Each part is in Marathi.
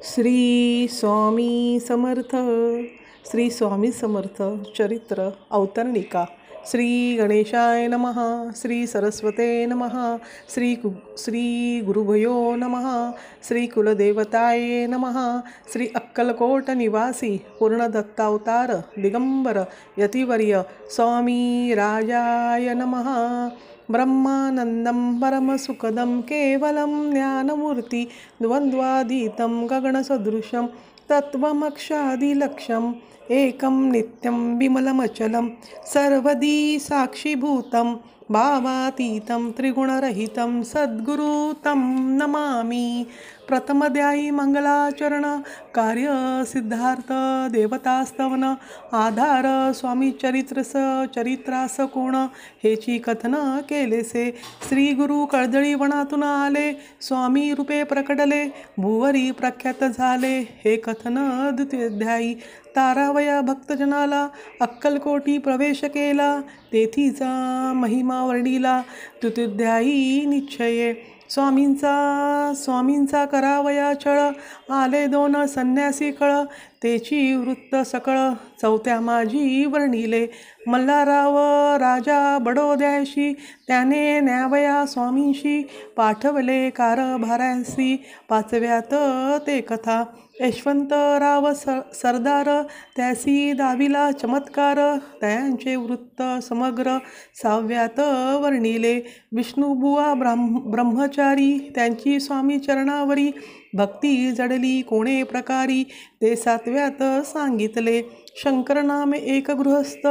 श्री स्वामी समर्थ. श्री स्वामी समर्थ चरित्र अवतरणिका. श्री गणेशाय नमः. श्री सरस्वते नमः. श्री गुरुभयो नमः. श्री कुलदेवताये नमः. श्री अक्कलकोट निवासी पूर्णदत्तावतार दिगंबर यतिवर्य स्वामी राजाय नमः. ब्रह्मानन्दं परमसुखदं केवलं ज्ञानमूर्ति द्वन्द्वातीतं गगनसदृशं तत्त्वमक्षादिलक्ष्यम् एकं नित्यं विमलमचलं सर्वदी साक्षीभूतं भावातीतं त्रिगुणरहितं सद्गुरु तं नमामि. प्रथमध्यायी मंगलाचरण. कार्य सिद्धार्थ देवतास्तवन. आधार स्वामी चरित्रास कोण हेची कथन केलेसे. श्री गुरु कळदळी वनातून आले, स्वामी रूपे प्रकटले, भुवरी प्रख्यात झाले, हे कथन द्वितीयाध्यायी. तारावया भक्तजनाला अक्कलकोटी प्रवेश केला, तेथीचा महिमा वर्णिला. तृतीयाध्यायी निश्चये. स्वामींचा करावया छळ, आले दोन संन्यासी कळ, तेची वृत्त सकळ चौथ्या माझी वर्णिले. मल्हारराव राजा बडोद्याशी, त्याने न्यावया स्वामींशी, पाठवले कारभारांसी. पाचव्यात ते कथा. यशवंतराव सरदार, त्यासी दाविला चमत्कार, त्यांचे वृत्त समग्र सहाव्यात वर्णिले. विष्णुबुवा ब्रह्मचारी, त्यांची स्वामी चरणावरी भक्ती जडली कोणे प्रकारी, ते सातव्यात सांगितले. शंकर नामे एक गृहस्थ,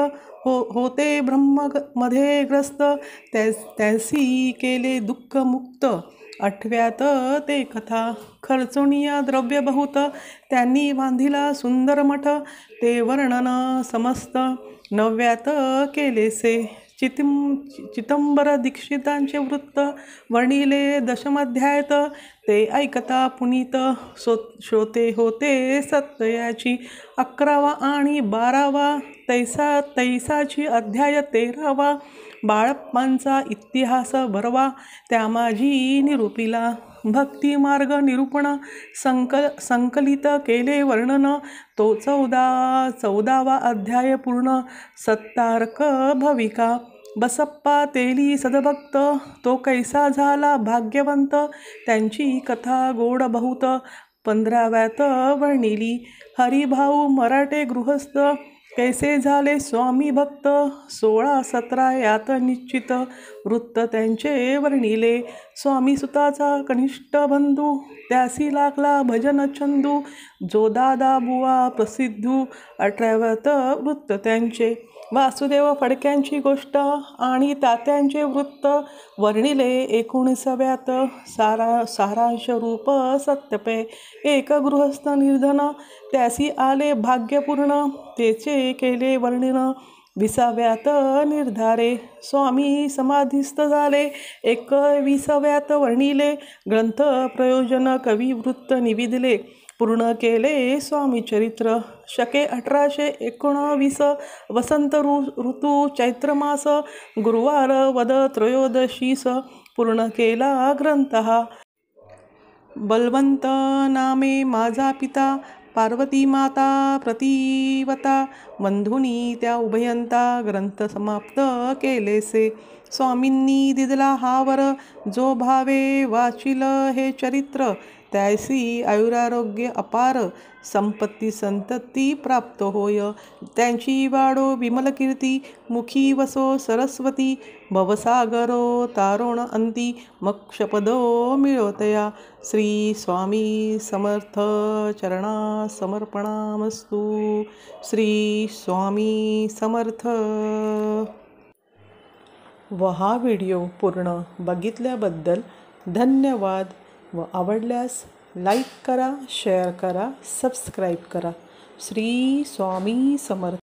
होते ब्रह्ममध्ये ग्रस्त, त्यांसी केले दुःख मुक्त. आठव्यात ते कथा. खर्चुनिया द्रव्य बहुत, त्यांनी बांधिला सुंदर मठ, ते वर्णन समस्त. नवव्यात केलेसे. चिदंबर दीक्षितांचे वृत्त वर्णिले दशमाध्यायात, ते ऐकता पुनीत श्रोते होते सत्ययाची. 11वा आणि 12वा तैसाची अध्याय 13वा. बाळप्पांचा इतिहास भरवा, त्या माझी निरूपिला. भक्ती मार्ग निरूपण संकलित केले वर्णन, तो 14वा अध्याय पूर्ण. सत्तार्क भविका. बसप्पा तेली सदभक्त, तो कैसा झाला भाग्यवंत, त्यांची कथा गोड बहुत. 15व्यात वर्णिली. हरिभाऊ मराठे गृहस्थ, कैसे झाले स्वामी भक्त, 16-17 यात निश्चित वृत्त त्यांचे वर्णिले. स्वामी सुताचा कनिष्ठ बंधू, त्यासी लागला भजन चंदू, जो दादा बुवा प्रसिद्धू. 18व्यात वृत्त त्यांचे. वासुदेव फडक्यांची गोष्ट आणि तात्यांचे वृत्त वर्णिले. 19व्यात सारांश रूप सत्यपे, एक गृहस्थ निर्धन, त्यासी आले भाग्यपूर्ण, तेचे केले वर्णन. 20व्यात निर्धारे. स्वामी समाधिस्थ झाले, 21व्यात वर्णिले. ग्रंथ प्रयोजन कवी वृत्त निविदले, पूर्ण केले स्वामी चरित्र. शके 1819. वसंत ऋतू चैत्रमास, गुरुवार वद त्रयोदशीस पूर्ण केला ग्रंथ हा. बलवंत नामे माझा पिता, पार्वती माता प्रतिवता, बंधुनी त्या उभयंता, ग्रंथ समाप्त केलेसे. स्वामींनी दिदला हावर, जो भावे वाचिल हे चरित्र, त्यासी आयुरारोग्य अपार, संपत्ती संतती प्राप्त होय. त्यांची वाडो विमल कीर्ती, मुखी वसो सरस्वती, भवसागरो तारोण अंती, मोक्षपदो मिळोतया. श्री स्वामी समर्थ चरणा समर्पणामस्तु. श्री स्वामी समर्थ. व हा व्हिडिओ पूर्ण बघितल्याबद्दल धन्यवाद. व आवडल्यास लाईक करा, शेअर करा, सबस्क्राईब करा. श्री स्वामी समर्थ.